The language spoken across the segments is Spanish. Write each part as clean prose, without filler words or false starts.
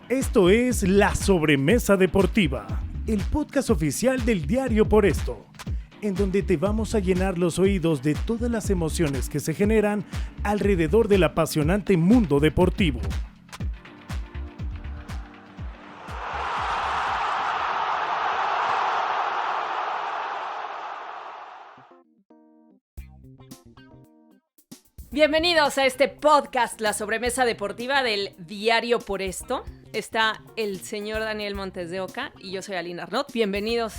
Esto es La Sobremesa Deportiva, el podcast oficial del diario Por Esto, en donde te vamos a llenar los oídos de todas las emociones que se generan alrededor del apasionante mundo deportivo. Bienvenidos a este podcast, La Sobremesa Deportiva del diario Por Esto. Está el señor Daniel Montes de Oca y yo soy Aline Arnaud. Bienvenidos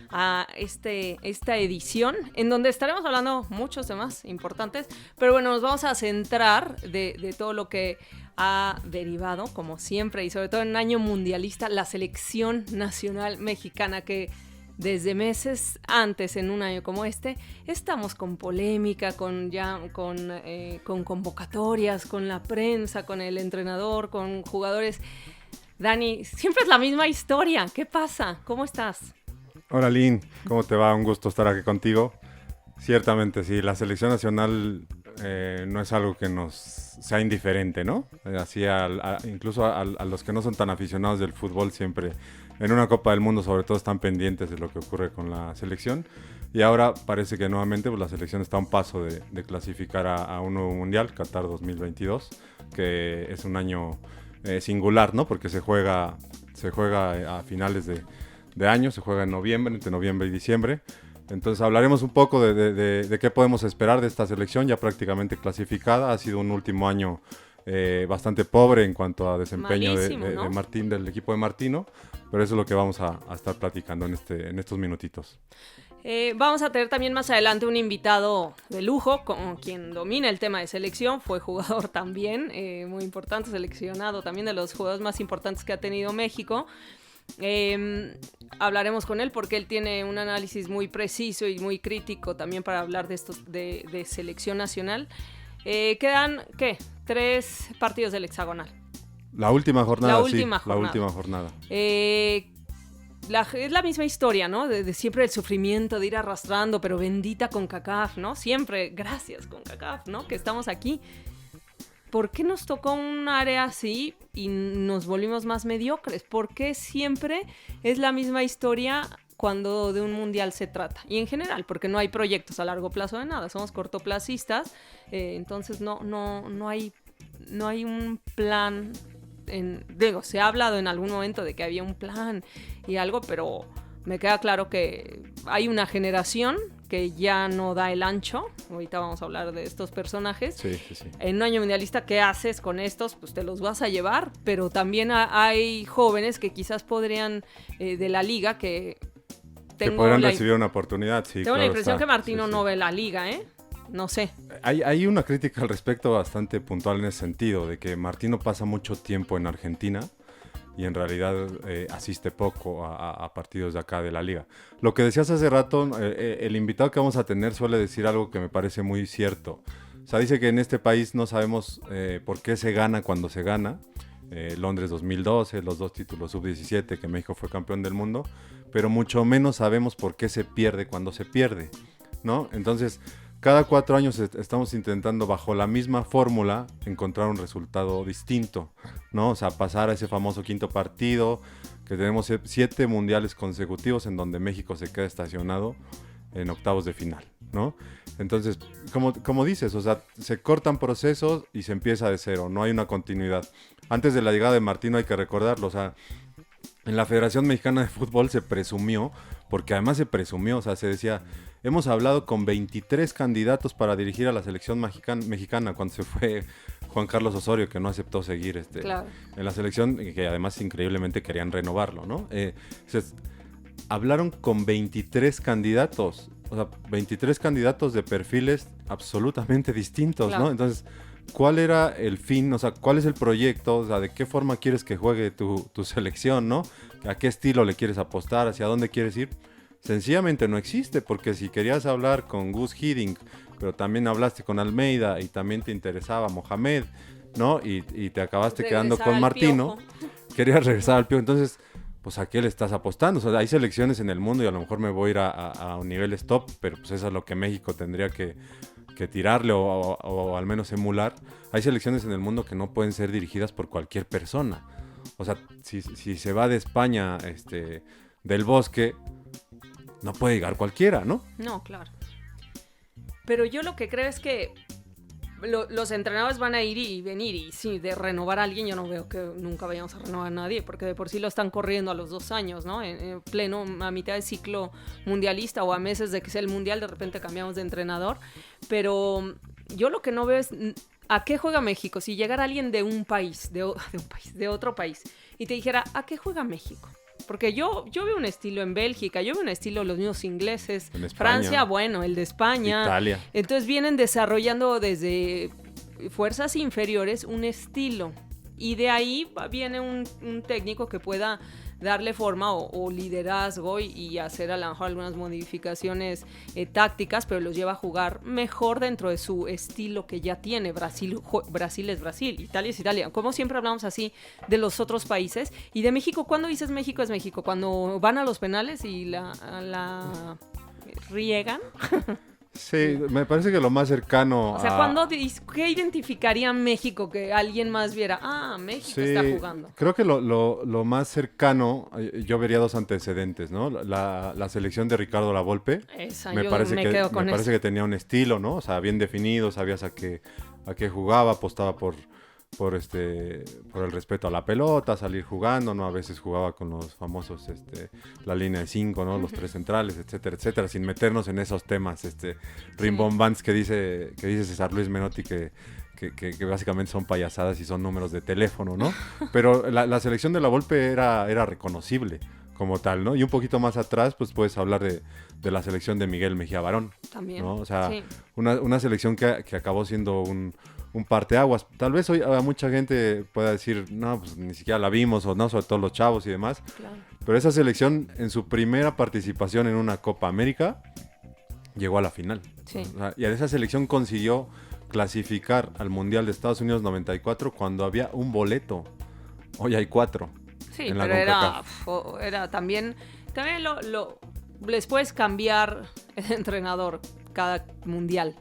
a esta edición en donde estaremos hablando muchos temas importantes, pero bueno, nos vamos a centrar de todo lo que ha derivado, como siempre, y sobre todo en un año mundialista, la selección nacional mexicana que desde meses antes, en un año como este, estamos con polémica, con convocatorias, con la prensa, con el entrenador, con jugadores. Dani, siempre es la misma historia. ¿Qué pasa? ¿Cómo estás? Hola, Lynn. ¿Cómo te va? Un gusto estar aquí contigo. Ciertamente, sí, la selección nacional no es algo que nos sea indiferente, ¿no? Así incluso a los que no son tan aficionados del fútbol siempre en una Copa del Mundo sobre todo están pendientes de lo que ocurre con la selección. Y ahora parece que nuevamente pues, la selección está a un paso de clasificar a un nuevo mundial, Qatar 2022, que es un año singular, ¿no? Porque se juega a finales de año, se juega en noviembre, entre noviembre y diciembre. Entonces hablaremos un poco de qué podemos esperar de esta selección ya prácticamente clasificada. Ha sido un último año bastante pobre en cuanto a desempeño ¿no? de Martín, del equipo de Martino, pero eso es lo que vamos a estar platicando en estos minutitos. Vamos a tener también más adelante un invitado de lujo, con quien domina el tema de selección, fue jugador también, muy importante, seleccionado también de los jugadores más importantes que ha tenido México. Hablaremos con él porque él tiene un análisis muy preciso y muy crítico también para hablar de estos de selección nacional. Quedan, 3 partidos del hexagonal. La última jornada. Es la misma historia, ¿no? De siempre el sufrimiento de ir arrastrando, pero bendita CONCACAF, ¿no? Siempre, gracias CONCACAF, ¿no? Que estamos aquí. ¿Por qué nos tocó un área así y nos volvimos más mediocres? ¿Por qué siempre es la misma historia cuando de un mundial se trata? Y en general, porque no hay proyectos a largo plazo de nada, somos cortoplacistas, entonces no hay un plan. Se ha hablado en algún momento de que había un plan y algo, pero me queda claro que hay una generación que ya no da el ancho. Ahorita vamos a hablar de estos personajes. Sí. En un año mundialista, ¿qué haces con estos? Pues te los vas a llevar, pero también hay jóvenes que quizás podrían, de la liga, que podrían recibir una oportunidad, sí. Tengo la impresión que Martino no ve la liga, No sé. Hay una crítica al respecto bastante puntual en ese sentido, de que Martino pasa mucho tiempo en Argentina y en realidad asiste poco a partidos de acá de la liga. Lo que decías hace rato, el invitado que vamos a tener suele decir algo que me parece muy cierto. O sea, dice que en este país no sabemos por qué se gana cuando se gana. Londres 2012, los 2 títulos sub-17 que México fue campeón del mundo, pero mucho menos sabemos por qué se pierde cuando se pierde, ¿no? Entonces, cada 4 años estamos intentando bajo la misma fórmula encontrar un resultado distinto, ¿no? O sea, pasar a ese famoso quinto partido, que tenemos 7 mundiales consecutivos en donde México se queda estacionado en octavos de final, ¿no? Entonces, como dices, o sea, se cortan procesos y se empieza de cero, no hay una continuidad. Antes de la llegada de Martino hay que recordarlo, o sea, en la Federación Mexicana de Fútbol se presumió, porque además se presumió, o sea, se decía, hemos hablado con 23 candidatos para dirigir a la selección mexicana cuando se fue Juan Carlos Osorio, que no aceptó seguir claro, en la selección, que además increíblemente querían renovarlo, ¿no? Entonces, hablaron con 23 candidatos, o sea, 23 candidatos de perfiles absolutamente distintos, claro, ¿no? Entonces, ¿cuál era el fin? O sea, ¿cuál es el proyecto? O sea, ¿de qué forma quieres que juegue tu selección, no? ¿A qué estilo le quieres apostar? ¿Hacia dónde quieres ir? Sencillamente no existe, porque si querías hablar con Gus Hiddink, pero también hablaste con Almeida y también te interesaba Mohamed, ¿no? Y te acabaste quedando con Martino. Querías regresar al Piojo. Entonces, pues ¿a qué le estás apostando? O sea, hay selecciones en el mundo y a lo mejor me voy a ir a niveles top, pero pues eso es lo que México tendría que tirarle o al menos emular. Hay selecciones en el mundo que no pueden ser dirigidas por cualquier persona. O sea, si se va de España, del Bosque, no puede llegar cualquiera, ¿no? No, claro. Pero yo lo que creo es que los entrenadores van a ir y venir, y sí, de renovar a alguien, yo no veo que nunca vayamos a renovar a nadie, porque de por sí lo están corriendo a los 2 años, ¿no? En pleno, a mitad de ciclo mundialista o a meses de que sea el mundial, de repente cambiamos de entrenador. Pero yo lo que no veo es ¿a qué juega México? Si llegara alguien de un país, de otro país, y te dijera, ¿a qué juega México? Porque yo veo un estilo en Bélgica, yo veo un estilo los mismos ingleses, En España, Francia, bueno, el de España. Italia. Entonces vienen desarrollando desde fuerzas inferiores un estilo. Y de ahí viene un técnico que pueda darle forma o liderazgo y hacer a lo mejor algunas modificaciones tácticas, pero los lleva a jugar mejor dentro de su estilo que ya tiene. Brasil es Brasil, Italia es Italia. Como siempre hablamos así de los otros países. Y de México, ¿cuándo dices México es México? Cuando van a los penales y la riegan. Sí, me parece que lo más cercano O sea, ¿qué identificaría México que alguien más viera? Ah, México está jugando. Creo que lo más cercano, yo vería 2 antecedentes, ¿no? La selección de Ricardo Lavolpe. Esa, me yo parece quedo con me parece que tenía un estilo, ¿no? O sea, bien definido, sabías a qué jugaba, apostaba por el respeto a la pelota, salir jugando, ¿no? A veces jugaba con los famosos, la línea de 5, ¿no? Los 3 centrales, etcétera, etcétera, sin meternos en esos temas, rimbombants que dice César Luis Menotti que básicamente son payasadas y son números de teléfono, ¿no? Pero la selección de Lavolpe era reconocible como tal, ¿no? Y un poquito más atrás, pues puedes hablar de la selección de Miguel Mejía Barón. También, ¿no? O sea, sí. una selección que acabó siendo un parteaguas. Tal vez hoy a mucha gente pueda decir, no, pues ni siquiera la vimos, o no, sobre todo los chavos y demás. Claro. Pero esa selección, en su primera participación en una Copa América, llegó a la final. Sí. O sea, y esa selección consiguió clasificar al Mundial de Estados Unidos 94 cuando había un boleto. Hoy hay 4. Sí, en la pero CONCACAF. era también les puedes cambiar el entrenador cada mundial.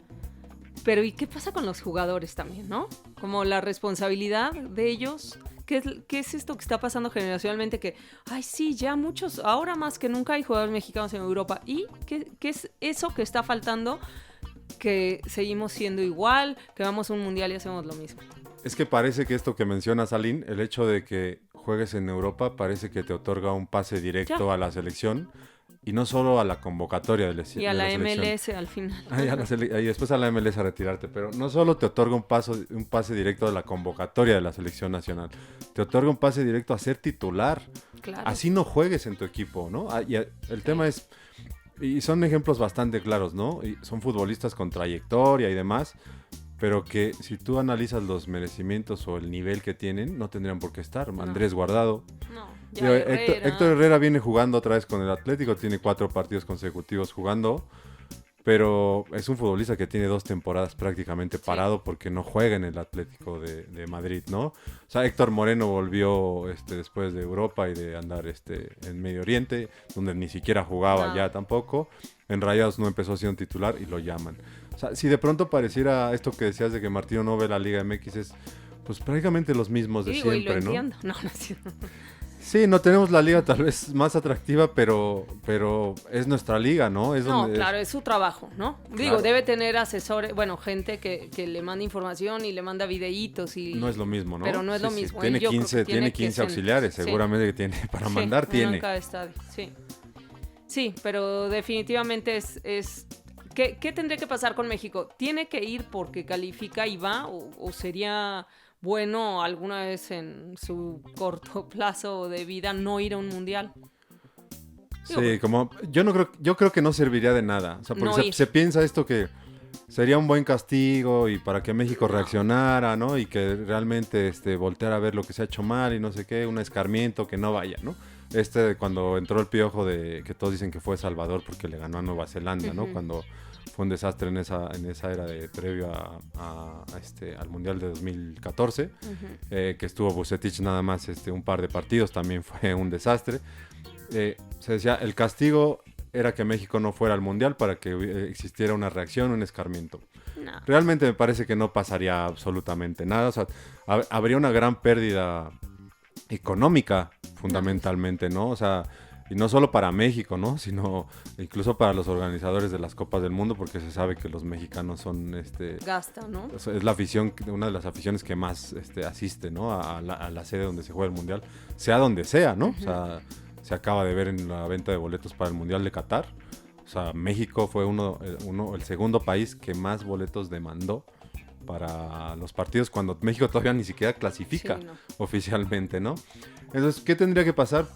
Pero ¿y qué pasa con los jugadores también, no? Como la responsabilidad de ellos. ¿Qué es esto que está pasando generacionalmente? Que, ay, sí, ya muchos, ahora más que nunca hay jugadores mexicanos en Europa. ¿Y qué es eso que está faltando? Que seguimos siendo igual, que vamos a un mundial y hacemos lo mismo. Es que parece que esto que mencionas, Aline, el hecho de que juegues en Europa parece que te otorga un pase directo a la selección. Y no solo a la convocatoria de la selección. Y a la MLS al final. Y después a la MLS a retirarte. Pero no solo te otorga un pase directo a la convocatoria de la selección nacional. Te otorga un pase directo a ser titular. Claro. Así no juegues en tu equipo, ¿no? Y el tema es... Y son ejemplos bastante claros, ¿no? Y son futbolistas con trayectoria y demás. Pero que si tú analizas los merecimientos o el nivel que tienen, no tendrían por qué estar. No. Andrés Guardado. No. Héctor Herrera viene jugando otra vez con el Atlético, tiene 4 partidos consecutivos jugando, pero es un futbolista que tiene 2 temporadas prácticamente parado porque no juega en el Atlético de Madrid, ¿no? O sea, Héctor Moreno volvió después de Europa y de andar en Medio Oriente, donde ni siquiera jugaba ya tampoco. En Rayados no empezó siendo titular y lo llaman. O sea, si de pronto pareciera esto que decías de que Martino no ve la Liga MX, es pues prácticamente los mismos de siempre, y lo ¿no? entiendo. No es cierto. Sí, no tenemos la liga tal vez más atractiva, pero es nuestra liga, ¿no? Claro, es su trabajo, ¿no? Claro. Digo, debe tener asesores, bueno, gente que le manda información y le manda videitos y... No es lo mismo, ¿no? Pero no es lo mismo. Tiene 15 auxiliares, seguramente que tiene para mandar, tiene. Uno en cada estadio, sí, pero definitivamente es ¿qué tendría que pasar con México? ¿Tiene que ir porque califica y va o sería... bueno alguna vez en su corto plazo de vida no ir a un mundial? Sí, como yo creo que no serviría de nada. O sea, porque se piensa esto que sería un buen castigo y para que México reaccionara, ¿no? Y que realmente volteara a ver lo que se ha hecho mal y no sé qué, un escarmiento, que no vaya, ¿no? Cuando entró el Piojo que todos dicen que fue Salvador porque le ganó a Nueva Zelanda, ¿no? Cuando fue un desastre en esa era previo al Mundial de 2014, que estuvo Vucetich nada más un par de partidos, también fue un desastre. Se decía, el castigo era que México no fuera al Mundial para que existiera una reacción, un escarmiento. No. Realmente me parece que no pasaría absolutamente nada. O sea, habría una gran pérdida económica, fundamentalmente, ¿no? O sea, y no solo para México, ¿no? Sino incluso para los organizadores de las Copas del Mundo, porque se sabe que los mexicanos son, Gasta, ¿no? es la afición, una de las aficiones que más asiste, ¿no? A la sede donde se juega el Mundial, sea donde sea, ¿no? O sea, se acaba de ver en la venta de boletos para el Mundial de Qatar. O sea, México fue el segundo país que más boletos demandó para los partidos cuando México todavía ni siquiera clasifica oficialmente, ¿no? Entonces, ¿qué tendría que pasar?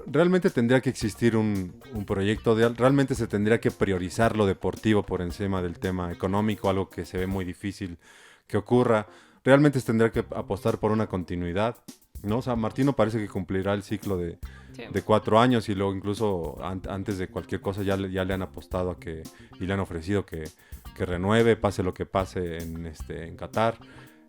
Realmente tendría que existir un proyecto, realmente se tendría que priorizar lo deportivo por encima del tema económico, algo que se ve muy difícil que ocurra. Realmente se tendría que apostar por una continuidad, ¿no? O sea, Martino parece que cumplirá el ciclo de 4 años y luego incluso antes de cualquier cosa ya le han apostado y le han ofrecido que renueve, pase lo que pase en Qatar.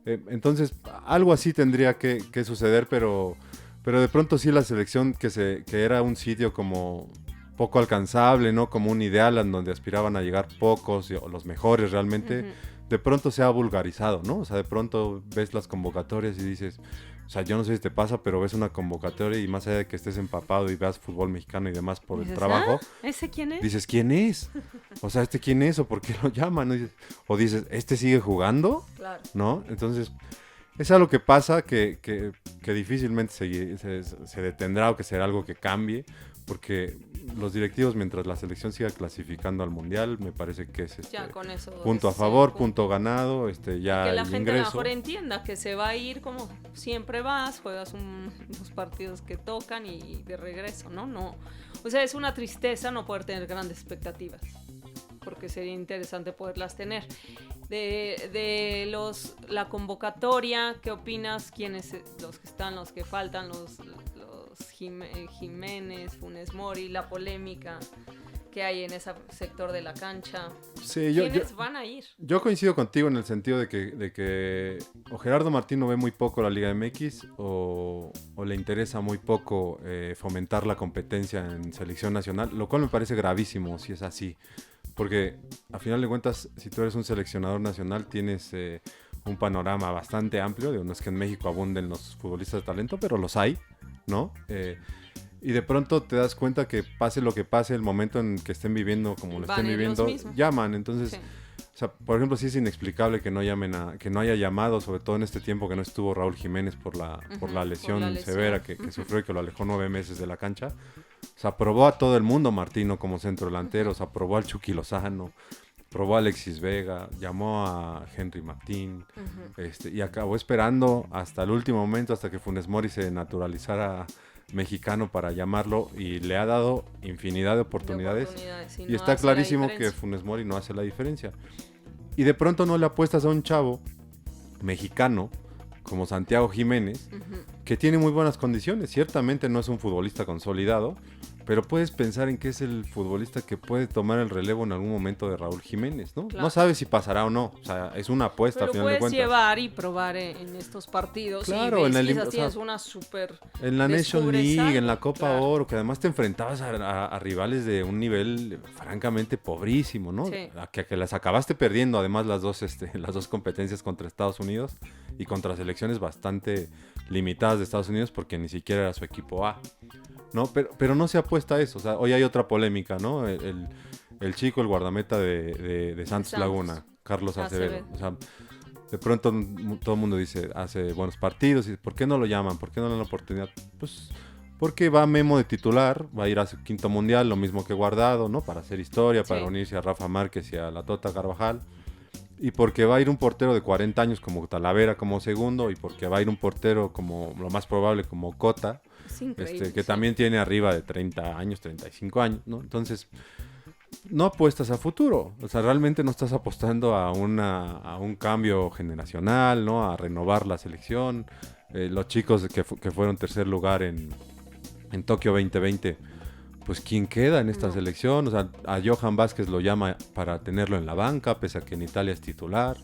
Entonces, algo así tendría que suceder, pero de pronto sí la selección que era un sitio como poco alcanzable, ¿no? Como un ideal en donde aspiraban a llegar pocos o los mejores realmente, de pronto se ha vulgarizado, ¿no? O sea, de pronto ves las convocatorias y dices, o sea, yo no sé si te pasa, pero ves una convocatoria y más allá de que estés empapado y veas fútbol mexicano y demás por el trabajo, ¿ese quién es? Dices, ¿quién es? O sea, ¿quién es? ¿O por qué lo llaman? O dices, ¿este sigue jugando? Claro. ¿No? Entonces, es algo que pasa que difícilmente se detendrá o que será algo que cambie, porque los directivos, mientras la selección siga clasificando al Mundial, me parece que es ya con eso punto a favor, punto ganado, ya que la el gente ingreso. a lo mejor entienda que se va a ir como siempre vas, juegas unos partidos que tocan y de regreso, ¿no? O sea, es una tristeza no poder tener grandes expectativas, porque sería interesante poderlas tener. De la convocatoria, ¿qué opinas? ¿Quiénes los que están, los que faltan, los Jiménez, Funes Mori, la polémica que hay en ese sector de la cancha? Sí, ¿Quiénes van a ir? Yo coincido contigo en el sentido de que o Gerardo Martino ve muy poco la Liga MX o le interesa muy poco fomentar la competencia en selección nacional, lo cual me parece gravísimo si es así. Porque a final de cuentas, si tú eres un seleccionador nacional, tienes un panorama bastante amplio. No es que en México abunden los futbolistas de talento, pero los hay, ¿no? Y de pronto te das cuenta que pase lo que pase, el momento en que estén viviendo como lo estén viviendo, llaman. Entonces, sí. O sea, por lejemplo, sí es inexplicable que no haya llamado, sobre todo en este tiempo que no estuvo Raúl Jiménez por la lesión severa que sufrió y que lo alejó 9 meses de la cancha. O sea, probó a todo el mundo Martino como centro delantero, o sea, probó al Chucky Lozano, probó a Alexis Vega, llamó a Henry Martín, y acabó esperando hasta el último momento, hasta que Funes Mori se naturalizara mexicano para llamarlo, y le ha dado infinidad de oportunidades y no está clarísimo que Funes Mori no hace la diferencia. Y de pronto no le apuestas a un chavo mexicano como Santiago Jiménez, que tiene muy buenas condiciones. Ciertamente no es un futbolista consolidado, pero puedes pensar en que es el futbolista que puede tomar el relevo en algún momento de Raúl Jiménez, ¿no? Claro. No sabes si pasará o no, o sea, es una apuesta pero a final de cuentas. Pero puedes llevar y probar en estos partidos, claro, y ves, quizás tienes una súper en la Nation League, en la Copa Oro, que además te enfrentabas a rivales de un nivel francamente pobrísimo, ¿no? Sí. A que las acabaste perdiendo, además las dos competencias contra Estados Unidos y contra selecciones bastante limitadas de Estados Unidos, porque ni siquiera era su equipo A. ¿No? Pero no se apuesta a eso. O sea, hoy hay otra polémica, ¿no? El chico, el guardameta de Santos Laguna, Carlos Acevedo. O sea, de pronto todo el mundo dice, hace buenos partidos, y ¿por qué no lo llaman? ¿Por qué no le dan la oportunidad? Pues porque va Memo de titular, va a ir a su 5º mundial, lo mismo que Guardado, ¿no? Para hacer historia, para unirse a Rafa Márquez y a la Tota Carvajal. Y porque va a ir un portero de 40 años como Talavera como segundo, y porque va a ir un portero como lo más probable como Cota, que también tiene arriba de 30 años, 35 años, ¿no? Entonces, no apuestas a futuro, o sea, realmente no estás apostando a un cambio generacional, ¿no? A renovar la selección. Los chicos que fueron tercer lugar en Tokio 2020, pues ¿quién queda en esta selección? O sea, a Johan Vázquez lo llama para tenerlo en la banca, pese a que en Italia es titular,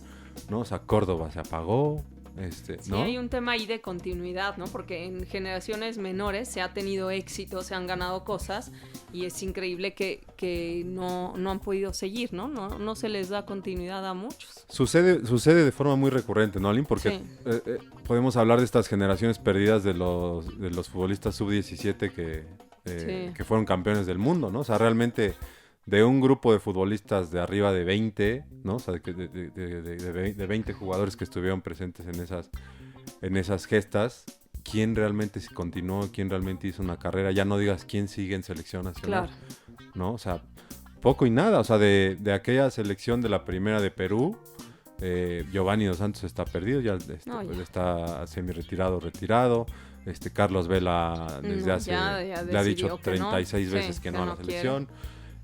¿no? O sea, Córdoba se apagó, ¿no? Sí, hay un tema ahí de continuidad, ¿no? Porque en generaciones menores se ha tenido éxito, se han ganado cosas y es increíble que no han podido seguir, ¿no? No se les da continuidad a muchos. Sucede de forma muy recurrente, ¿no, Aline? Porque Sí. podemos hablar de estas generaciones perdidas de los futbolistas sub-17 que fueron campeones del mundo, ¿no? O sea, realmente de un grupo de futbolistas de arriba de 20, ¿no? O sea, de 20 jugadores que estuvieron presentes en esas gestas, ¿quién realmente se continuó? ¿Quién realmente hizo una carrera? Ya no digas quién sigue en selección nacional, Claro. ¿no? O sea, poco y nada. O sea, de aquella selección de la primera de Perú, Giovanni Dos Santos está perdido, ya está semi-retirado. Carlos Vela desde hace le ha dicho 36 veces que no a la selección.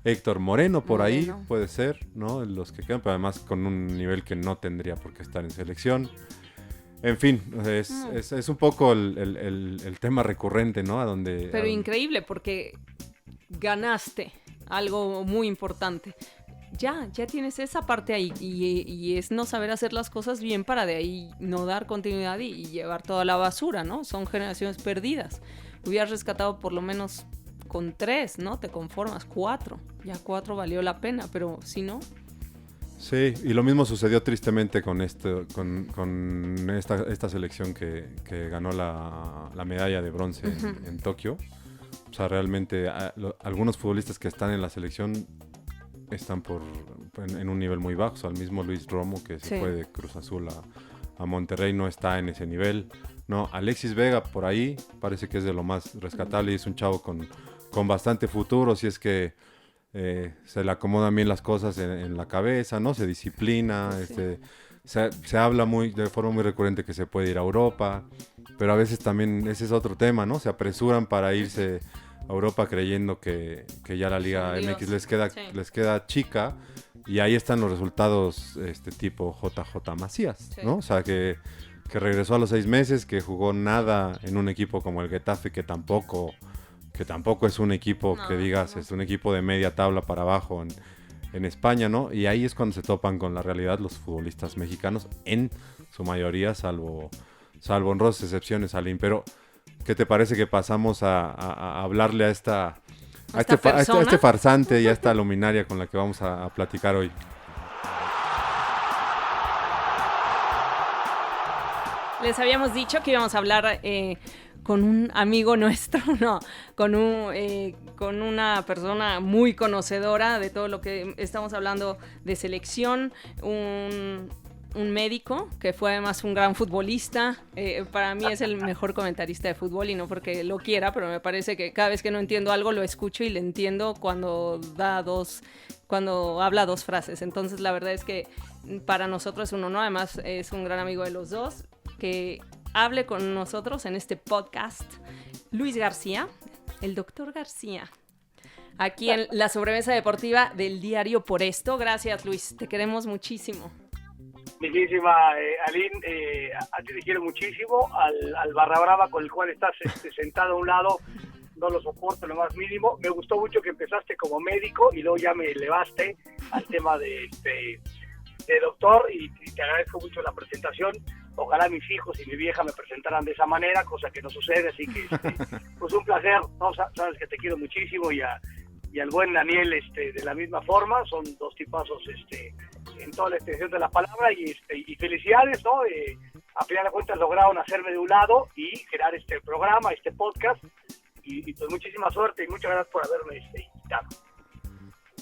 Héctor Moreno por ahí puede ser, ¿no? Los que quedan, pero además con un nivel que no tendría por qué estar en selección. En fin, es un poco el tema recurrente, ¿no? Pero increíble porque ganaste algo muy importante. Ya tienes esa parte ahí y es no saber hacer las cosas bien para de ahí no dar continuidad y llevar toda la basura, ¿no? Son generaciones perdidas. Hubieras rescatado por lo menos con 3, ¿no? Te conformas, 4. Ya 4 valió la pena, pero si no... Sí, y lo mismo sucedió tristemente con esta selección que ganó la medalla de bronce en Tokio. O sea, realmente algunos futbolistas que están en la selección están en un nivel muy bajo. O sea, el mismo Luis Romo, que se fue de Cruz Azul a Monterrey, no está en ese nivel. No, Alexis Vega por ahí parece que es de lo más rescatable y es un chavo con bastante futuro, si es que se le acomodan bien las cosas en la cabeza, ¿no? Se disciplina, se habla de forma muy recurrente que se puede ir a Europa, pero a veces también ese es otro tema, ¿no? Se apresuran para irse a Europa creyendo que ya la Liga MX les queda chica, y ahí están los resultados tipo JJ Macías, ¿no? O sea, que regresó a los 6 meses, que jugó nada en un equipo como el Getafe, que tampoco es un equipo que digas, es un equipo de media tabla para abajo en España, ¿no? Y ahí es cuando se topan con la realidad los futbolistas mexicanos, en su mayoría, salvo honrosas excepciones, Aline. Pero, ¿qué te parece que pasamos a hablarle a este farsante y a esta luminaria con la que vamos a platicar hoy? Les habíamos dicho que íbamos a hablar con un amigo nuestro, con una persona muy conocedora de todo lo que estamos hablando de selección, un médico que fue además un gran futbolista. Para mí es el mejor comentarista de fútbol, y no porque lo quiera, pero me parece que cada vez que no entiendo algo lo escucho y le entiendo cuando habla 2 frases. Entonces la verdad es que para nosotros es un honor, además es un gran amigo de los dos, que hable con nosotros en este podcast. Luis García, el doctor García, aquí en la sobremesa deportiva del Diario Por Esto. Gracias, Luis, te queremos muchísimo. Muchísima, Aline, a ti te quiero muchísimo, al barra brava con el cual estás sentado a un lado, no lo soporto lo más mínimo. Me gustó mucho que empezaste como médico y luego ya me elevaste al tema de doctor, y te agradezco mucho la presentación. Ojalá mis hijos y mi vieja me presentaran de esa manera, cosa que no sucede, así que pues un placer, ¿no? Sabes que te quiero muchísimo, y al buen Daniel de la misma forma. Son 2 tipazos en toda la extensión de la palabra, y felicidades, ¿no? A final de cuentas lograron hacerme de un lado y crear este programa, este podcast, y pues muchísima suerte y muchas gracias por haberme invitado.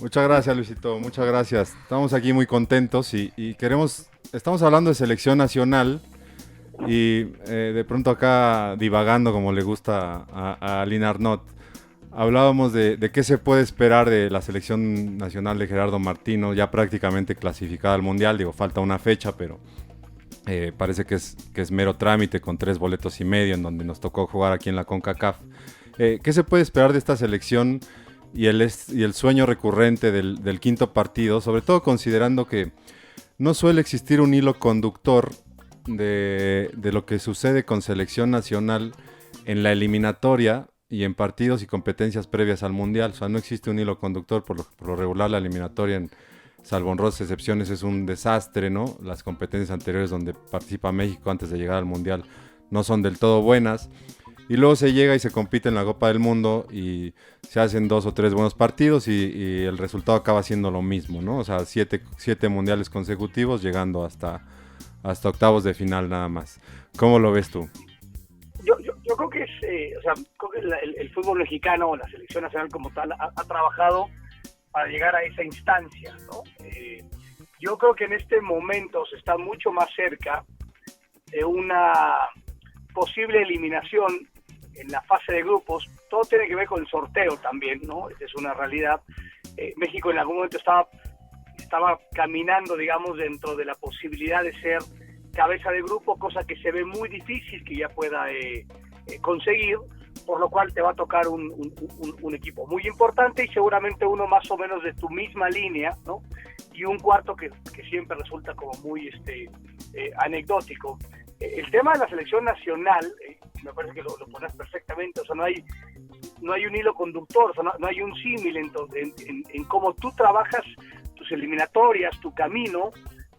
Muchas gracias, Luisito, muchas gracias. Estamos aquí muy contentos y estamos hablando de selección nacional, y de pronto acá divagando como le gusta a Aline Arnaud, hablábamos de qué se puede esperar de la selección nacional de Gerardo Martino, ya prácticamente clasificada al Mundial. Digo, falta una fecha, pero parece que es mero trámite, con 3 boletos y medio, en donde nos tocó jugar aquí en la CONCACAF. ¿Qué se puede esperar de esta selección y el sueño recurrente del quinto partido, sobre todo considerando que no suele existir un hilo conductor de lo que sucede con selección nacional en la eliminatoria y en partidos y competencias previas al Mundial? O sea, no existe un hilo conductor. Por lo regular, la eliminatoria salvo honrosas excepciones, es un desastre, ¿no? Las competencias anteriores donde participa México antes de llegar al Mundial no son del todo buenas. Y luego se llega y se compite en la Copa del Mundo y se hacen 2 o 3 buenos partidos y el resultado acaba siendo lo mismo, ¿no? O sea, 7 mundiales consecutivos llegando hasta octavos de final nada más. ¿Cómo lo ves tú? Yo creo que creo que el fútbol mexicano, la selección nacional como tal, ha trabajado para llegar a esa instancia, ¿no? Yo creo que en este momento se está mucho más cerca de una posible eliminación en la fase de grupos. Todo tiene que ver con el sorteo también, ¿no? Esa es una realidad. México en algún momento estaba caminando, digamos, dentro de la posibilidad de ser cabeza de grupo, cosa que se ve muy difícil que ya pueda conseguir, por lo cual te va a tocar un equipo muy importante y seguramente uno más o menos de tu misma línea, ¿no? Y un cuarto que siempre resulta como muy anecdótico. El tema de la selección nacional, me parece que lo pones perfectamente, o sea, no hay un hilo conductor, o sea, no hay un símil en cómo tú trabajas tus eliminatorias, tu camino,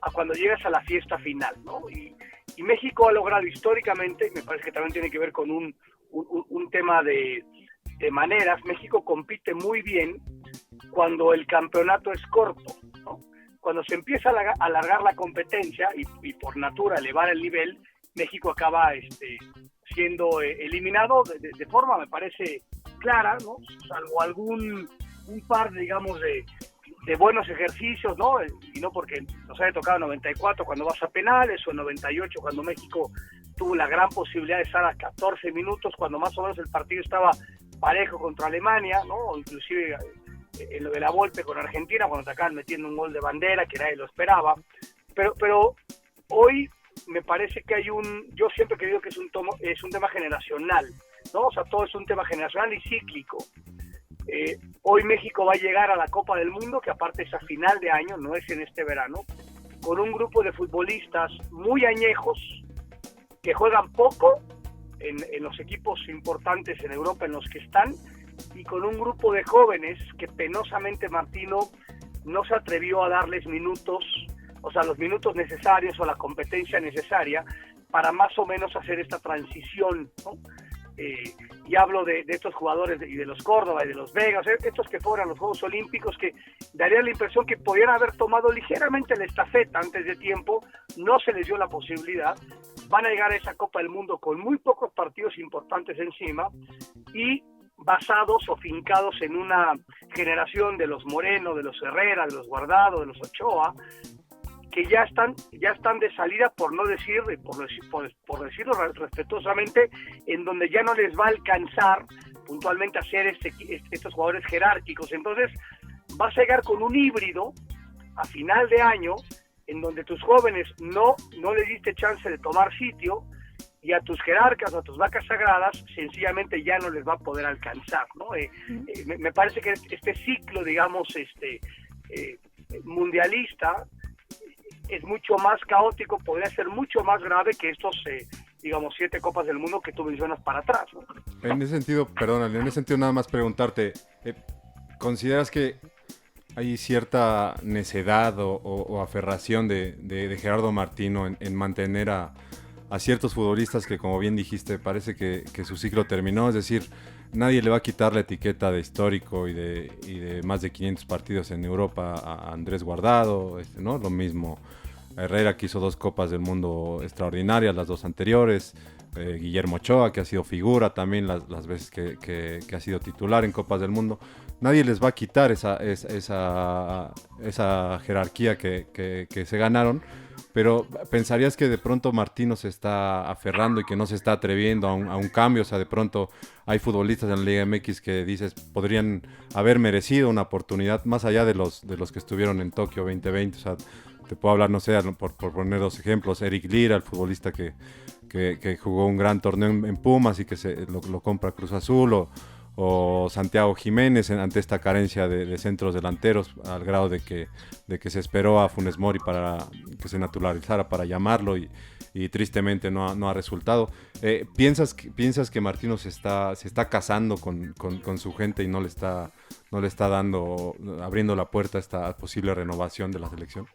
a cuando llegas a la fiesta final, ¿no? Y México ha logrado históricamente, me parece que también tiene que ver con un tema de maneras. México compite muy bien cuando el campeonato es corto, ¿no? Cuando se empieza a alargar la competencia y por natura elevar el nivel, México acaba siendo eliminado de forma, me parece, clara, ¿no? Salvo un par, digamos, de buenos ejercicios, ¿no? Y no porque nos haya tocado en 94 cuando vas a penales, o en 98 cuando México tuvo la gran posibilidad de estar a 14 minutos, cuando más o menos el partido estaba parejo contra Alemania, ¿no? O inclusive en lo de la Volpe con Argentina, cuando te acaban metiendo un gol de bandera que nadie lo esperaba. Pero hoy me parece que yo siempre he creído que es un tema generacional, ¿no? O sea, todo es un tema generacional y cíclico. Hoy México va a llegar a la Copa del Mundo, que aparte es a final de año, no es en este verano, con un grupo de futbolistas muy añejos, que juegan poco en los equipos importantes en Europa en los que están, y con un grupo de jóvenes que penosamente Martino no se atrevió a darles minutos, o sea, los minutos necesarios o la competencia necesaria para más o menos hacer esta transición, ¿no? Y hablo de estos jugadores y de los Córdoba y de los Vega, o sea, estos que fueron a los Juegos Olímpicos, que daría la impresión que podían haber tomado ligeramente la estafeta antes de tiempo, no se les dio la posibilidad, van a llegar a esa Copa del Mundo con muy pocos partidos importantes encima y basados o fincados en una generación de los Moreno, de los Herrera, de los Guardado, de los Ochoa, que ya están de salida, por decirlo respetuosamente, en donde ya no les va a alcanzar puntualmente a ser estos jugadores jerárquicos. Entonces vas a llegar con un híbrido a final de año en donde tus jóvenes no les diste chance de tomar sitio, y a tus jerarcas o a tus vacas sagradas sencillamente ya no les va a poder alcanzar, ¿no? Me parece que este ciclo, digamos, mundialista es mucho más caótico, podría ser mucho más grave que estos, 7 Copas del Mundo que tú mencionas para atrás, ¿no? En ese sentido, perdónale, en ese sentido nada más preguntarte, ¿consideras que hay cierta necedad o aferración de Gerardo Martino en mantener a ciertos futbolistas que, como bien dijiste, parece que su ciclo terminó? Es decir, nadie le va a quitar la etiqueta de histórico y de más de 500 partidos en Europa a Andrés Guardado, ¿no? Lo mismo Herrera, que hizo 2 Copas del Mundo extraordinarias, las 2 anteriores, Guillermo Ochoa, que ha sido figura también las veces que ha sido titular en Copas del Mundo. Nadie les va a quitar esa jerarquía que se ganaron, pero ¿pensarías que de pronto Martino se está aferrando y que no se está atreviendo a un cambio? O sea, de pronto hay futbolistas en la Liga MX que dices podrían haber merecido una oportunidad más allá de los que estuvieron en Tokio 2020. O sea, te puedo hablar, no sé, por poner 2 ejemplos, Eric Lira, el futbolista que jugó un gran torneo en Pumas y que lo compra Cruz Azul, o Santiago Jiménez ante esta carencia de centros delanteros, al grado de que se esperó a Funes Mori para que se naturalizara para llamarlo y tristemente no ha resultado. ¿Piensas que Martino se está casando con su gente y no le está no le está abriendo la puerta a esta posible renovación de la selección?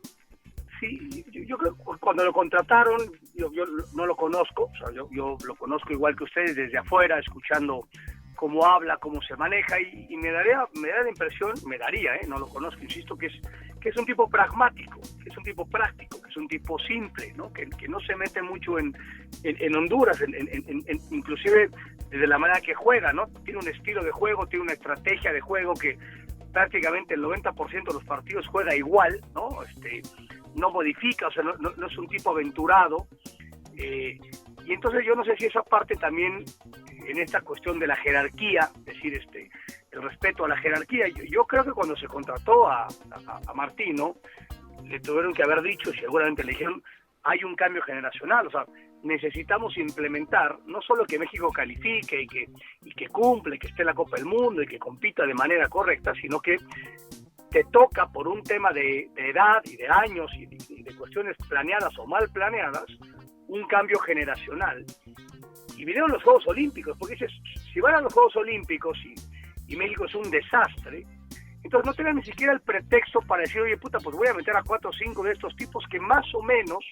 Sí, yo creo que cuando lo contrataron, yo no lo conozco, o sea, yo lo conozco igual que ustedes desde afuera, escuchando cómo habla, cómo se maneja, y me da la impresión, no lo conozco, insisto, que es un tipo pragmático, que es un tipo práctico, que es un tipo simple, ¿no? Que no se mete mucho en Honduras, inclusive desde la manera que juega, ¿no? Tiene un estilo de juego, tiene una estrategia de juego que prácticamente el 90% de los partidos juega igual, ¿no? No modifica, o sea, no es un tipo aventurado, y entonces yo no sé si esa parte también en esta cuestión de la jerarquía, es decir, el respeto a la jerarquía, yo creo que cuando se contrató a Martino, le tuvieron que haber dicho, y seguramente le dijeron, hay un cambio generacional, o sea, necesitamos implementar, no solo que México califique y que cumple, que esté en la Copa del Mundo y que compita de manera correcta, sino que te toca por un tema de edad y de años y de cuestiones planeadas o mal planeadas, un cambio generacional. Y vinieron los Juegos Olímpicos, porque dices, si van a los Juegos Olímpicos y México es un desastre, entonces no tienen ni siquiera el pretexto para decir, oye, puta, pues voy a meter a 4 o 5 de estos tipos que más o menos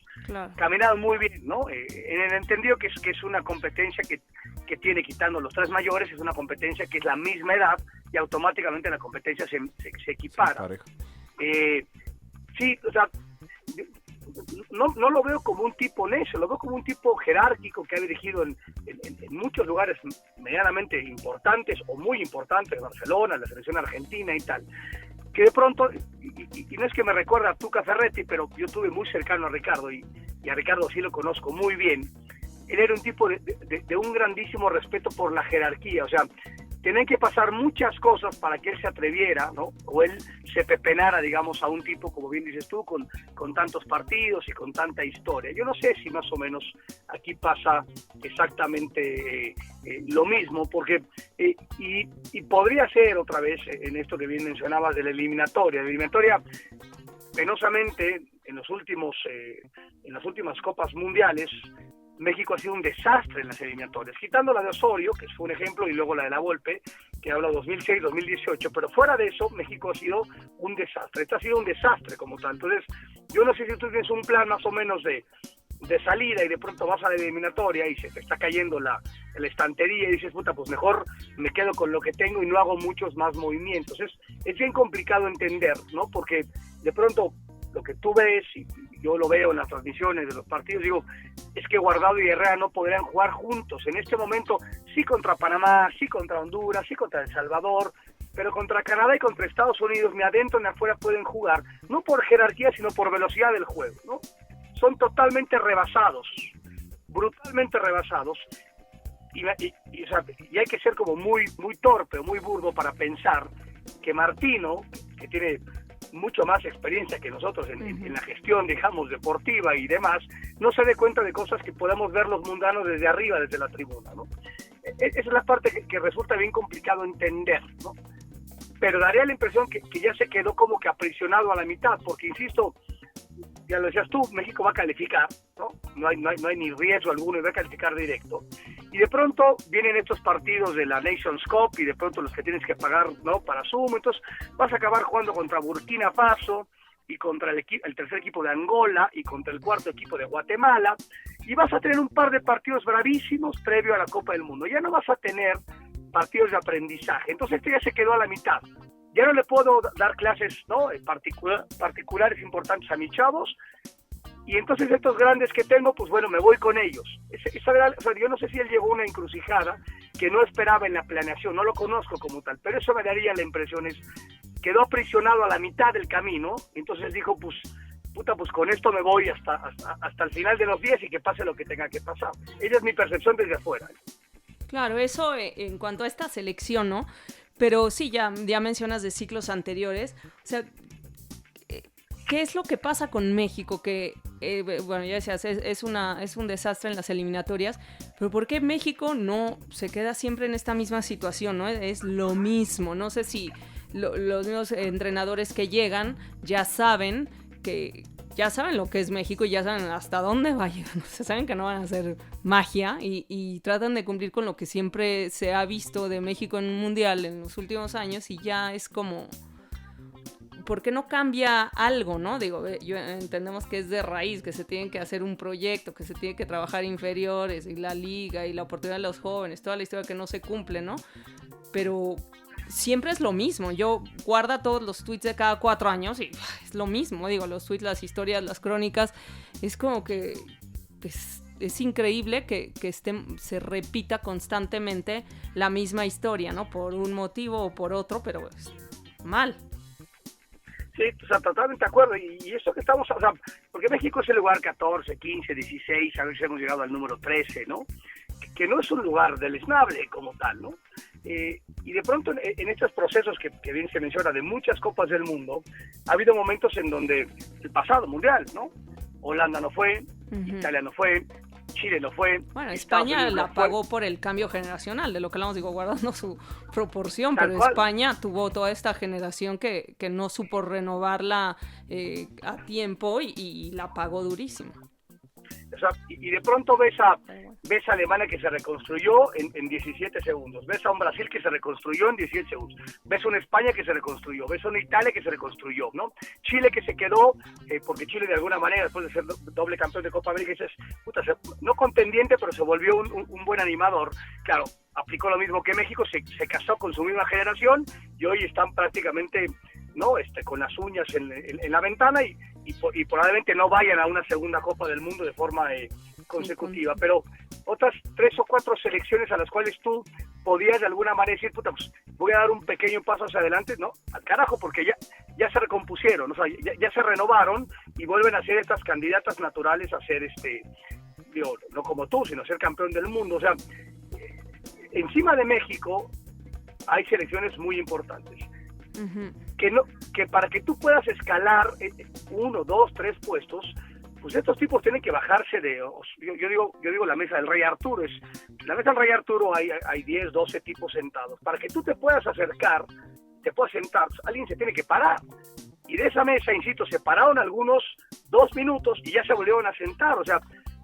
caminaron muy bien, ¿no? En el entendido que es una competencia que tiene, quitando los 3 mayores, es una competencia que es la misma edad y automáticamente la competencia se equipara. Sí, o sea, no lo veo como un tipo necio, lo veo como un tipo jerárquico que ha dirigido en muchos lugares medianamente importantes o muy importantes, Barcelona, la selección argentina y tal, que de pronto, y no es que me recuerda a Tuca Ferretti, pero yo estuve muy cercano a Ricardo y a Ricardo sí lo conozco muy bien. Él era un tipo de un grandísimo respeto por la jerarquía, o sea, tenían que pasar muchas cosas para que él se atreviera, ¿no? O él se pepenara, digamos, a un tipo, como bien dices tú, con tantos partidos y con tanta historia. Yo no sé si más o menos aquí pasa exactamente lo mismo, porque y podría ser otra vez en esto que bien mencionabas de la eliminatoria. La eliminatoria, penosamente, en las últimas Copas Mundiales, México ha sido un desastre en las eliminatorias, quitando la de Osorio, que fue un ejemplo, y luego la de la Volpe, que habla 2006, 2018, pero fuera de eso, México ha sido un desastre. Este ha sido un desastre como tal. Entonces, yo no sé si tú tienes un plan más o menos de salida y de pronto vas a la eliminatoria y se te está cayendo la estantería y dices, puta, pues mejor me quedo con lo que tengo y no hago muchos más movimientos. Es bien complicado entender, ¿no? Porque de pronto lo que tú ves, y yo lo veo en las transmisiones de los partidos, digo, es que Guardado y Herrera no podrían jugar juntos. En este momento, sí contra Panamá, sí contra Honduras, sí contra El Salvador, pero contra Canadá y contra Estados Unidos, ni adentro ni afuera pueden jugar, no por jerarquía, sino por velocidad del juego, ¿no? Son totalmente rebasados, brutalmente rebasados, y hay que ser como muy, muy torpe o muy burdo para pensar que Martino, que tiene mucho más experiencia que nosotros en la gestión, digamos, deportiva y demás, no se dé cuenta de cosas que podamos ver los mundanos desde arriba, desde la tribuna, ¿no? Esa es la parte que resulta bien complicado entender, ¿no? Pero daría la impresión que ya se quedó como que aprisionado a la mitad, porque, insisto, ya lo decías tú, México va a calificar, ¿no? No hay ni riesgo alguno y va a calificar directo. Y de pronto vienen estos partidos de la Nations Cup y de pronto los que tienes que pagar, ¿no? Para Zoom, entonces vas a acabar jugando contra Burkina Faso y contra el tercer equipo de Angola y contra el cuarto equipo de Guatemala, y vas a tener un par de partidos bravísimos previo a la Copa del Mundo. Ya no vas a tener partidos de aprendizaje, entonces esto ya se quedó a la mitad. Ya no le puedo dar clases, ¿no? particulares importantes a mis chavos, y entonces estos grandes que tengo, pues bueno, me voy con ellos. Yo no sé si él llegó a una encrucijada que no esperaba en la planeación, no lo conozco como tal, pero eso me daría la impresión, quedó aprisionado a la mitad del camino, entonces dijo, pues, puta, pues con esto me voy hasta el final de los días y que pase lo que tenga que pasar. Esa es mi percepción desde afuera. Claro, eso en cuanto a esta selección, ¿no? Pero sí, ya mencionas de ciclos anteriores. O sea, ¿qué es lo que pasa con México? Que, bueno, ya decías, es un desastre en las eliminatorias, pero ¿por qué México no se queda siempre en esta misma situación, ¿no? Es lo mismo. No sé si los mismos entrenadores que llegan ya saben que ya saben lo que es México y ya saben hasta dónde va a llegar. Se saben que no van a hacer magia y tratan de cumplir con lo que siempre se ha visto de México en un mundial en los últimos años y ya es como... ¿Por qué no cambia algo, no? Digo, entendemos que es de raíz, que se tiene que hacer un proyecto, que se tiene que trabajar inferiores y la liga y la oportunidad de los jóvenes, toda la historia que no se cumple, ¿no? Pero siempre es lo mismo. Yo guardo todos los tweets de cada 4 años y es lo mismo. Digo, los tweets, las historias, las crónicas, es como que es increíble que se repita constantemente la misma historia, ¿no? Por un motivo o por otro, pero es mal. Sí, o sea, totalmente de acuerdo. Y eso que estamos, o sea, porque México es el lugar 14, 15, 16, a veces hemos llegado al número 13, ¿no? Que no es un lugar deleznable como tal, ¿no? Y de pronto en estos procesos que bien se menciona de muchas copas del mundo, ha habido momentos en donde el pasado mundial, ¿no? Holanda no fue, Italia no fue, Chile no fue. Bueno, España la pagó por el cambio generacional, de lo que hablamos, digo, guardando su proporción, pero España tuvo toda esta generación que no supo renovarla a tiempo y la pagó durísimo. O sea, y de pronto ves a Alemania que se reconstruyó en 17 segundos, ves a un Brasil que se reconstruyó en 17 segundos, ves a una España que se reconstruyó, ves a una Italia que se reconstruyó, ¿no? Chile que se quedó, porque Chile de alguna manera, después de ser doble campeón de Copa América, no contendiente, pero se volvió un buen animador. Claro, aplicó lo mismo que México, se casó con su misma generación y hoy están prácticamente, ¿no? Con las uñas en la ventana y probablemente no vayan a una segunda Copa del Mundo de forma consecutiva, pero otras 3 o 4 selecciones a las cuales tú podías de alguna manera decir, puta, pues voy a dar un pequeño paso hacia adelante, ¿no? Al carajo, porque ya se recompusieron, o sea, ya se renovaron y vuelven a ser estas candidatas naturales a ser, digo, no como tú, sino ser campeón del mundo. O sea, encima de México hay selecciones muy importantes. Que para que tú puedas escalar 1, 2, 3 puestos, pues estos tipos tienen que bajarse de, yo digo la mesa del Rey Arturo, la mesa del Rey Arturo hay 10, 12 tipos sentados. Para que tú te puedas acercar, te puedas sentar, alguien se tiene que parar. Y de esa mesa, insisto, se pararon algunos 2 minutos y ya se volvieron a sentar. O sea,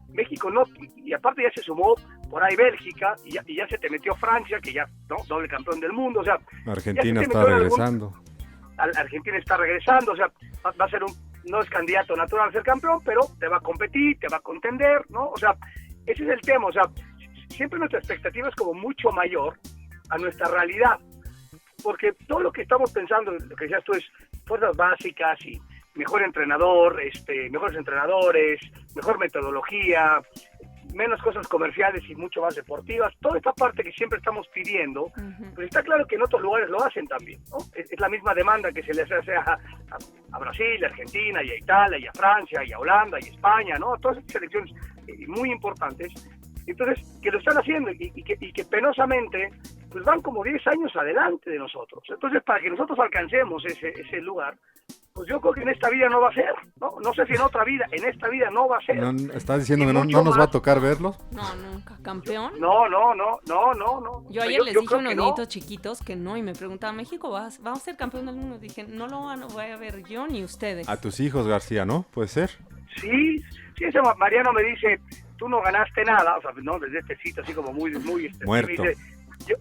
México no, y aparte ya se sumó por ahí Bélgica y ya se te metió Francia, que ya, ¿no? Doble campeón del mundo. O sea, Argentina está regresando. Argentina está regresando, o sea, va a ser no es candidato natural a ser campeón, pero te va a competir, te va a contender, ¿no? O sea, ese es el tema. O sea, siempre nuestra expectativa es como mucho mayor a nuestra realidad, porque todo lo que estamos pensando, lo que decías tú, es fuerzas básicas y mejor entrenador, mejores entrenadores, mejor metodología, menos cosas comerciales y mucho más deportivas. Toda esta parte que siempre estamos pidiendo, pues está claro que en otros lugares lo hacen también, ¿no? Es la misma demanda que se les hace a Brasil, a Argentina, y a Italia, y a Francia, y a Holanda, y a España, ¿no? Todas estas selecciones muy importantes. Entonces, que lo están haciendo y que penosamente pues van como 10 años adelante de nosotros. Entonces, para que nosotros alcancemos ese lugar, pues yo creo que en esta vida no va a ser, ¿no? No sé si en otra vida, en esta vida no va a ser. ¿Estás diciendo que no nos va a tocar verlos? No, nunca. ¿Campeón? No. Yo ayer les dije a unos niñitos chiquitos que no, y me preguntaban, ¿México vamos a ser campeón del mundo? Dije, no lo voy a ver yo ni ustedes. A tus hijos, García, ¿no? ¿Puede ser? Sí, ese Mariano me dice, tú no ganaste nada, o sea, no, desde este sitio así como muy muerto. Me dice,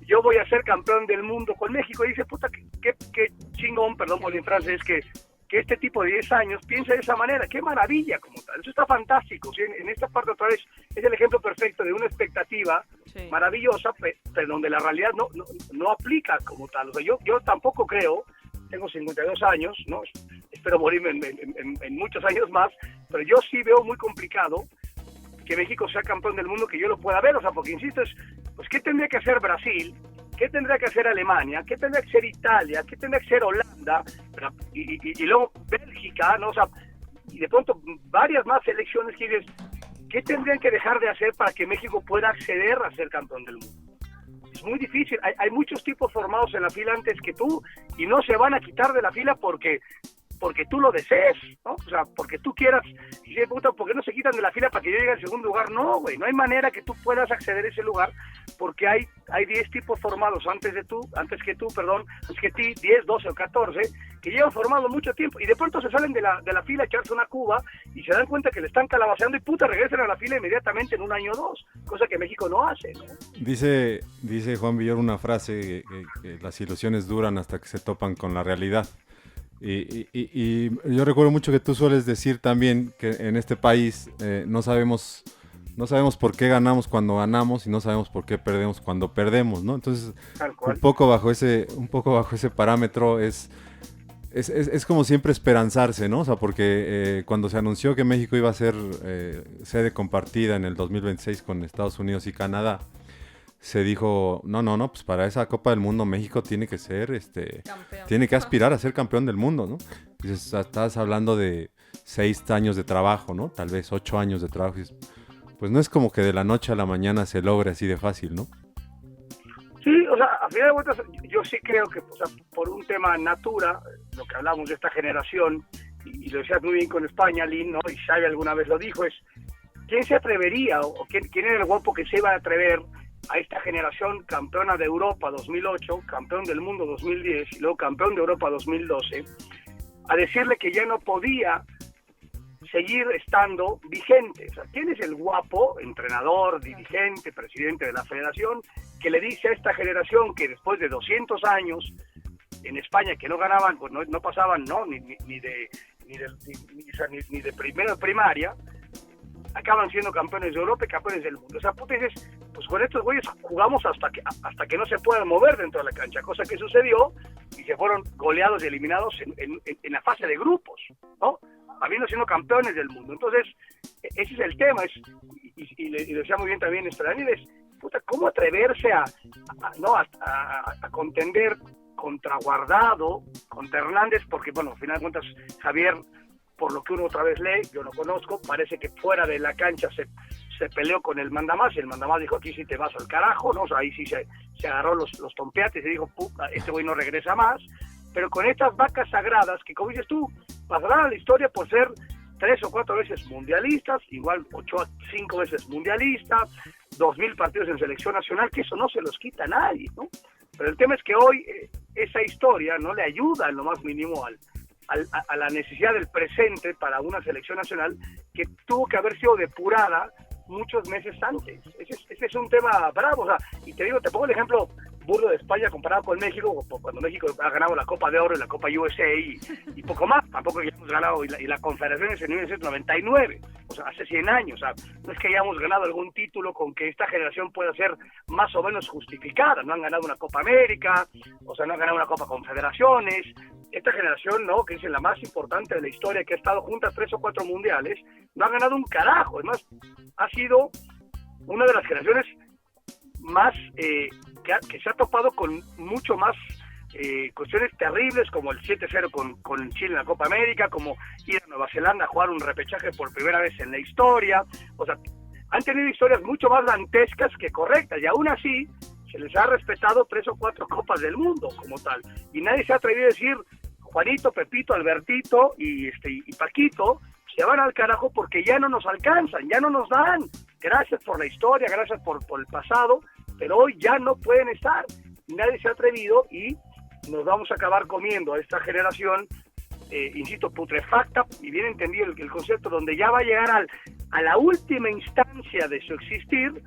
yo voy a ser campeón del mundo con México, y dice, puta, qué chingón, perdón por el francés, que este tipo de 10 años piensa de esa manera. ¡Qué maravilla como tal! Eso está fantástico. ¿Sí? En esta parte otra vez es el ejemplo perfecto de una expectativa maravillosa, pero donde la realidad no aplica como tal. O sea, yo tampoco creo, tengo 52 años, ¿no? Espero morirme en muchos años más, pero yo sí veo muy complicado que México sea campeón del mundo, que yo lo pueda ver. O sea, porque insisto, pues ¿qué tendría que hacer Brasil? ¿Qué tendría que hacer Alemania? ¿Qué tendría que hacer Italia? ¿Qué tendría que hacer Holanda? Y luego Bélgica, ¿no? O sea, y de pronto varias más selecciones que dices, ¿qué tendrían que dejar de hacer para que México pueda acceder a ser campeón del mundo? Es muy difícil. Hay muchos tipos formados en la fila antes que tú y no se van a quitar de la fila porque tú lo desees, ¿no? O sea, porque tú quieras, y dices, puta, ¿por qué no se quitan de la fila para que yo llegue al segundo lugar? No, güey, no hay manera que tú puedas acceder a ese lugar porque hay hay 10 tipos formados antes que ti, 10, 12 o 14, que llevan formado mucho tiempo, y de pronto se salen de la fila a echarse una cuba, y se dan cuenta que le están calabaceando, y regresan a la fila inmediatamente en un año o dos, cosa que México no hace, ¿no? Dice Juan Villoro una frase, que las ilusiones duran hasta que se topan con la realidad. Y yo recuerdo mucho que tú sueles decir también que en este país no sabemos por qué ganamos cuando ganamos y no sabemos por qué perdemos cuando perdemos, ¿no? Entonces, un poco bajo ese parámetro es como siempre esperanzarse, ¿no? O sea, porque cuando se anunció que México iba a ser sede compartida en el 2026 con Estados Unidos y Canadá, se dijo, no, pues para esa Copa del Mundo México tiene que ser, tiene que aspirar a ser campeón del mundo, ¿no? Entonces, estás hablando de 6 años de trabajo, ¿no? Tal vez 8 años de trabajo. Pues no es como que de la noche a la mañana se logre así de fácil, ¿no? Sí, o sea, a final de cuentas, yo sí creo que, o sea, por un tema natura, lo que hablamos de esta generación, y lo decías muy bien con España, Lin, ¿no? Y Xavi alguna vez lo dijo, es, ¿quién se atrevería, o quién era el guapo que se iba a atrever a esta generación campeona de Europa 2008, campeón del mundo 2010 y luego campeón de Europa 2012, a decirle que ya no podía seguir estando vigente? O sea, ¿quién es el guapo, entrenador, dirigente, presidente de la federación, que le dice a esta generación que después de 200 años en España que no ganaban, pues no pasaban, ¿no? ni de primero de primaria, acaban siendo campeones de Europa y campeones del mundo? O sea, tú dices, pues con estos güeyes jugamos hasta que no se puedan mover dentro de la cancha, cosa que sucedió, y se fueron goleados y eliminados en la fase de grupos, ¿no? Habiendo sido campeones del mundo. Entonces, ese es el tema, y lo decía muy bien también Daniel, es, puta, ¿cómo atreverse a contender contra Guardado, contra Hernández? Porque, bueno, al final de cuentas, Javier, por lo que uno otra vez lee, yo no conozco, parece que fuera de la cancha se peleó con el mandamás, y el mandamás dijo, aquí sí te vas al carajo, ¿no? O sea, ahí sí se agarró los tompeates y dijo, puta, este güey no regresa más. Pero con estas vacas sagradas, que como dices tú, pasarán a la historia por ser 3 o 4 veces mundialistas, igual 5 veces mundialista, 2.000 partidos en selección nacional, que eso no se los quita a nadie, ¿no? Pero el tema es que hoy esa historia no le ayuda en lo más mínimo a la necesidad del presente para una selección nacional que tuvo que haber sido depurada muchos meses antes. Ese es un tema bravo, o sea, y te pongo el ejemplo burdo de España comparado con México, cuando México ha ganado la Copa de Oro y la Copa USA y poco más, tampoco hayamos ganado, y la Confederaciones en 1999, o sea, hace 100 años, o sea, no es que hayamos ganado algún título con que esta generación pueda ser más o menos justificada, no han ganado una Copa América, o sea, no han ganado una Copa Confederaciones. Esta generación, ¿no?, que es la más importante de la historia, que ha estado junta 3 o 4 mundiales, no ha ganado un carajo. Además, ha sido una de las generaciones más que se ha topado con mucho más cuestiones terribles, como el 7-0 con Chile en la Copa América, como ir a Nueva Zelanda a jugar un repechaje por primera vez en la historia. O sea, han tenido historias mucho más dantescas que correctas, y aún así se les ha respetado 3 o 4 Copas del Mundo como tal, y nadie se ha atrevido a decir, Juanito, Pepito, Albertito y Paquito se van al carajo porque ya no nos alcanzan, ya no nos dan. Gracias por la historia, gracias por el pasado, pero hoy ya no pueden estar. Nadie se ha atrevido, y nos vamos a acabar comiendo a esta generación, insisto, putrefacta, y bien entendido el concepto, donde ya va a llegar a la última instancia de su existir,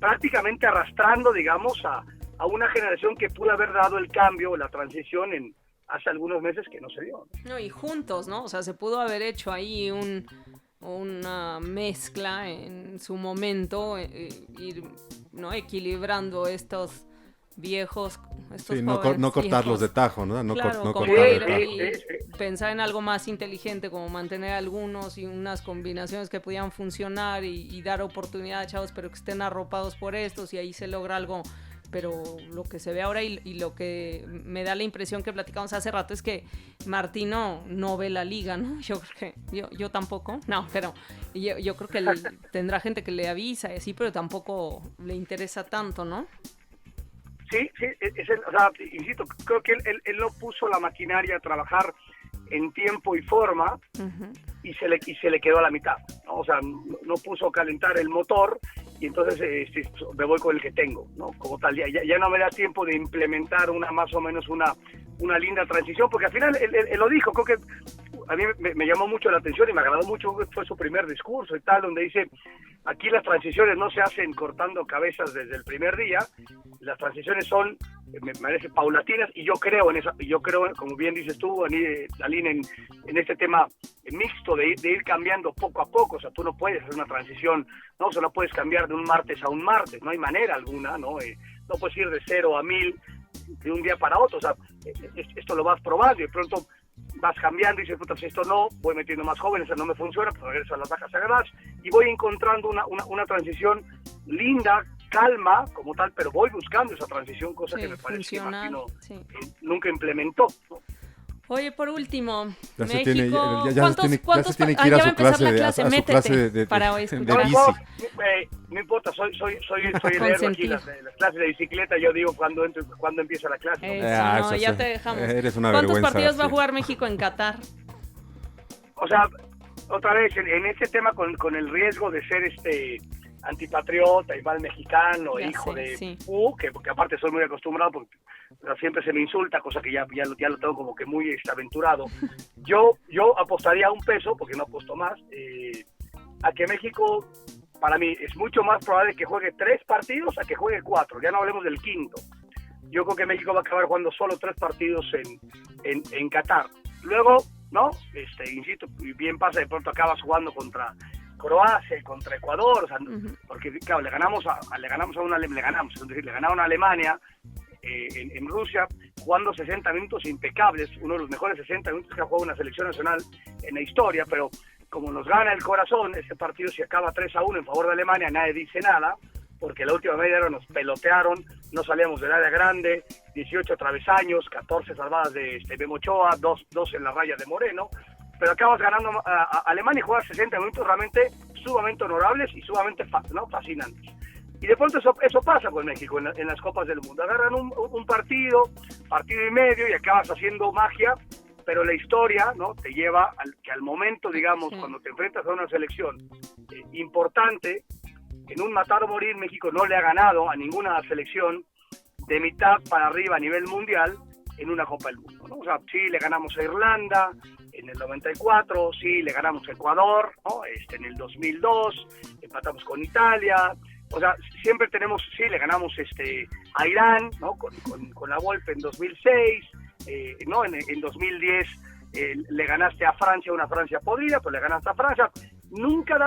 prácticamente arrastrando, digamos, a una generación que pudo haber dado el cambio, la transición hace algunos meses que no se dio. No, y juntos, ¿no? O sea, se pudo haber hecho ahí una mezcla en su momento, ir, ¿no?, equilibrando estos viejos, estos sí, jóvenes, no cortarlos viejos. de tajo, ¿no? No Claro, como cortarlos de ir tajo. y pensar en algo más inteligente, como mantener algunos y unas combinaciones que pudieran funcionar y dar oportunidad a chavos, pero que estén arropados por estos, y ahí se logra algo. Pero lo que se ve ahora y lo que me da la impresión que platicamos hace rato es que Martino no ve la liga, ¿no? Yo creo que yo tampoco, no, pero yo creo que tendrá gente que le avisa y así, pero tampoco le interesa tanto, ¿no? Sí, o sea, insisto, creo que él no puso la maquinaria a trabajar en tiempo y forma, uh-huh, y se le quedó a la mitad, ¿no? O sea, no puso a calentar el motor, y entonces me voy con el que tengo, ¿no? Como tal, ya no me da tiempo de implementar más o menos una linda transición, porque al final él lo dijo, creo que a mí me llamó mucho la atención y me agradó mucho, fue su primer discurso y tal, donde dice, aquí las transiciones no se hacen cortando cabezas desde el primer día, las transiciones son, me parece, paulatinas, y yo creo en eso, como bien dices tú, Aline, en este tema mixto de ir cambiando poco a poco. O sea, tú no puedes hacer una transición, no puedes cambiar de un martes a un martes, no hay manera alguna, no puedes ir de 0 a 1000 de un día para otro. O sea, esto lo vas probando y de pronto vas cambiando y dices, puta, si esto no, voy metiendo más jóvenes, no me funciona, pues regreso a las vacas sagradas y voy encontrando una transición linda, calma como tal, pero voy buscando esa transición, cosa que me parece que Martino nunca implementó, ¿no? Oye, por último, ya México, ya se tiene que ir a su clase de para hoy escuchar. No importa, soy el héroe aquí, las clases de bicicleta, yo digo cuando empieza la clase. Eso, ya te dejamos. Eres una ¿Cuántos vergüenza, partidos va a jugar México en Qatar? O sea, otra vez, en este tema con el riesgo de ser antipatriota y mal mexicano, ya hijo sé, de sí. que aparte soy muy acostumbrado porque siempre se me insulta, cosa que ya lo tengo como que muy aventurado. Yo apostaría a $1, porque no apuesto más, a que México, para mí, es mucho más probable que juegue 3 partidos a que juegue 4, ya no hablemos del quinto. Yo creo que México va a acabar jugando solo 3 partidos en Qatar. Luego, ¿no? Insisto, bien pasa, de pronto acabas jugando contra Croacia, contra Ecuador, o sea, porque claro, le ganaron a Alemania en Rusia, jugando 60 minutos impecables, uno de los mejores 60 minutos que ha jugado una selección nacional en la historia, pero como nos gana el corazón, ese partido se acaba 3-1 en favor de Alemania, nadie dice nada, porque la última media hora nos pelotearon, no salíamos del área grande, 18 travesaños, 14 salvadas de Memo Ochoa, 2 en la raya de Moreno, pero acabas ganando a Alemania y juegas 60 minutos realmente sumamente honorables y sumamente fascinantes. Y de pronto eso pasa con México en las Copas del Mundo. Agarran un partido y medio y acabas haciendo magia, pero la historia, ¿no?, te lleva al momento, digamos, cuando te enfrentas a una selección importante, en un matar o morir. México no le ha ganado a ninguna selección de mitad para arriba a nivel mundial en una Copa del Mundo, ¿no? O sea, sí le ganamos a Irlanda en el 94, sí le ganamos a Ecuador, ¿no?, en el 2002, empatamos con Italia. O sea, siempre tenemos, sí, le ganamos a Irán, ¿no?, con la Volpe en 2006, ¿no? En 2010 le ganaste a Francia, una Francia podrida, pues le ganaste a Francia. Nunca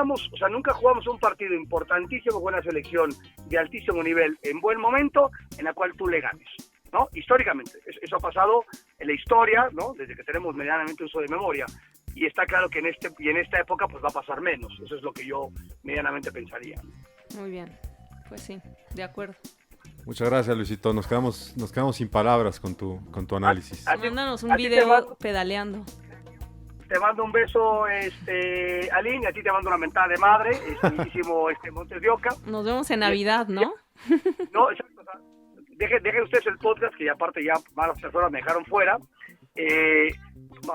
jugamos un partido importantísimo con una selección de altísimo nivel en buen momento en la cual tú le ganes, ¿no? Históricamente, eso ha pasado en la historia, ¿no?, desde que tenemos medianamente uso de memoria. Y está claro que en esta época pues va a pasar menos. Eso es lo que yo medianamente pensaría. Muy bien, pues sí, de acuerdo. Muchas gracias, Luisito. Nos quedamos sin palabras con tu análisis. Mándanos un video pedaleando. Te mando un beso, Aline, y a ti te mando una mentada de madre, hicimos Montes de Oca. Nos vemos en Navidad, ¿no? No, exacto. O sea, dejen ustedes el podcast, que aparte ya malas personas me dejaron fuera.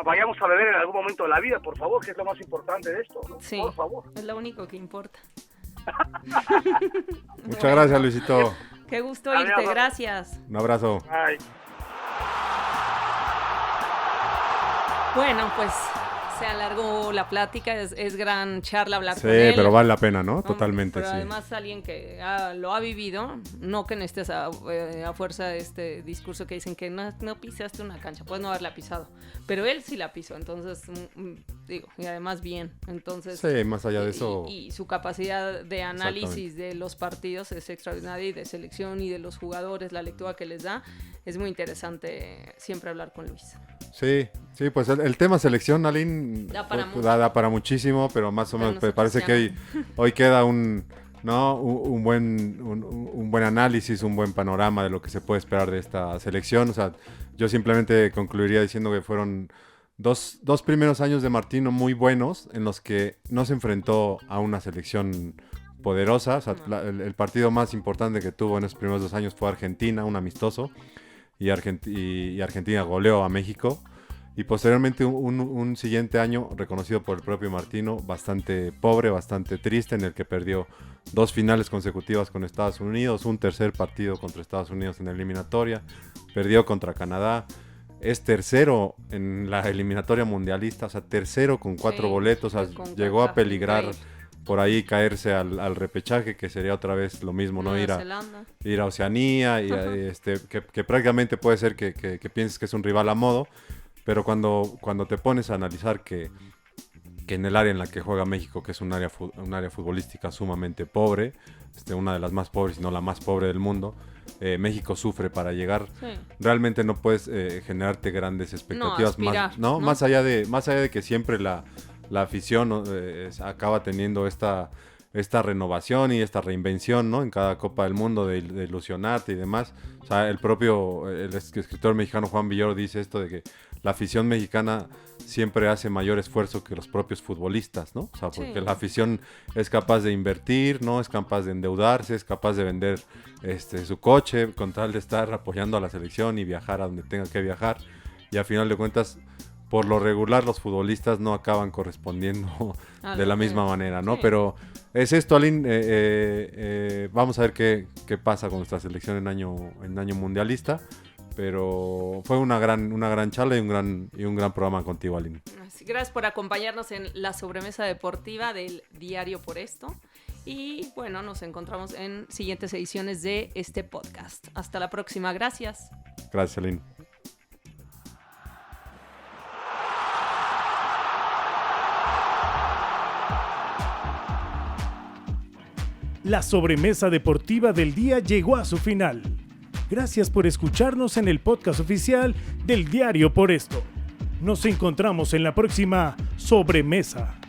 Vayamos a beber en algún momento de la vida, por favor, que es lo más importante de esto, ¿no? Sí, por favor. es lo único que importa. Muchas gracias, Luisito. Qué gusto irte, gracias. Un abrazo. Ay. Bueno, pues se alargó la plática, es gran charla hablar sí, con él. Sí, pero vale la pena, ¿no? Totalmente, pero sí. además alguien que lo ha vivido, no que necesites a fuerza de este discurso que dicen que no pisaste una cancha, puedes no haberla pisado, pero él sí la pisó, entonces, digo, y además bien, entonces... Sí, más allá de eso... Y su capacidad de análisis de los partidos es extraordinaria, y de selección y de los jugadores, la lectura que les da, es muy interesante siempre hablar con Luis. Sí, pues el tema selección, Aline, da para muchísimo, pero más o menos me parece que hoy queda un buen análisis, un buen panorama de lo que se puede esperar de esta selección. O sea, yo simplemente concluiría diciendo que fueron dos primeros años de Martino muy buenos, en los que no se enfrentó a una selección poderosa. O sea, el partido más importante que tuvo en esos primeros 2 años fue Argentina, un amistoso. Y Argentina goleó a México. y posteriormente un siguiente año reconocido por el propio Martino, bastante pobre, bastante triste, en el que perdió 2 finales consecutivas con Estados Unidos, un tercer partido contra Estados Unidos en la eliminatoria, perdió contra Canadá, es tercero en la eliminatoria mundialista, o sea, tercero con 4 boletos, o sea, llegó a peligrar por ahí caerse al repechaje, que sería otra vez lo mismo, ¿no? Ir a Oceanía, y que prácticamente puede ser que pienses que es un rival a modo, pero cuando te pones a analizar que en el área en la que juega México, que es un área futbolística sumamente pobre, una de las más pobres, si no la más pobre del mundo, México sufre para llegar. Sí. Realmente no puedes generarte grandes expectativas, ¿no? Más allá de que siempre la afición acaba teniendo esta renovación y esta reinvención, ¿no? En cada Copa del Mundo de ilusionarte y demás. O sea, el escritor mexicano Juan Villoro dice esto de que la afición mexicana siempre hace mayor esfuerzo que los propios futbolistas, ¿no? O sea, porque la afición es capaz de invertir, ¿no? Es capaz de endeudarse, es capaz de vender su coche con tal de estar apoyando a la selección y viajar a donde tenga que viajar. Y al final de cuentas, por lo regular, los futbolistas no acaban correspondiendo de la misma manera, ¿no? Sí. Pero es esto, Aline. Vamos a ver qué pasa con nuestra selección en año mundialista. Pero fue una gran charla y un gran programa contigo, Aline. Gracias por acompañarnos en la sobremesa deportiva del Diario por Esto. Y bueno, nos encontramos en siguientes ediciones de este podcast. Hasta la próxima. Gracias. Gracias, Aline. La sobremesa deportiva del día llegó a su final. Gracias por escucharnos en el podcast oficial del Diario por Esto. Nos encontramos en la próxima sobremesa.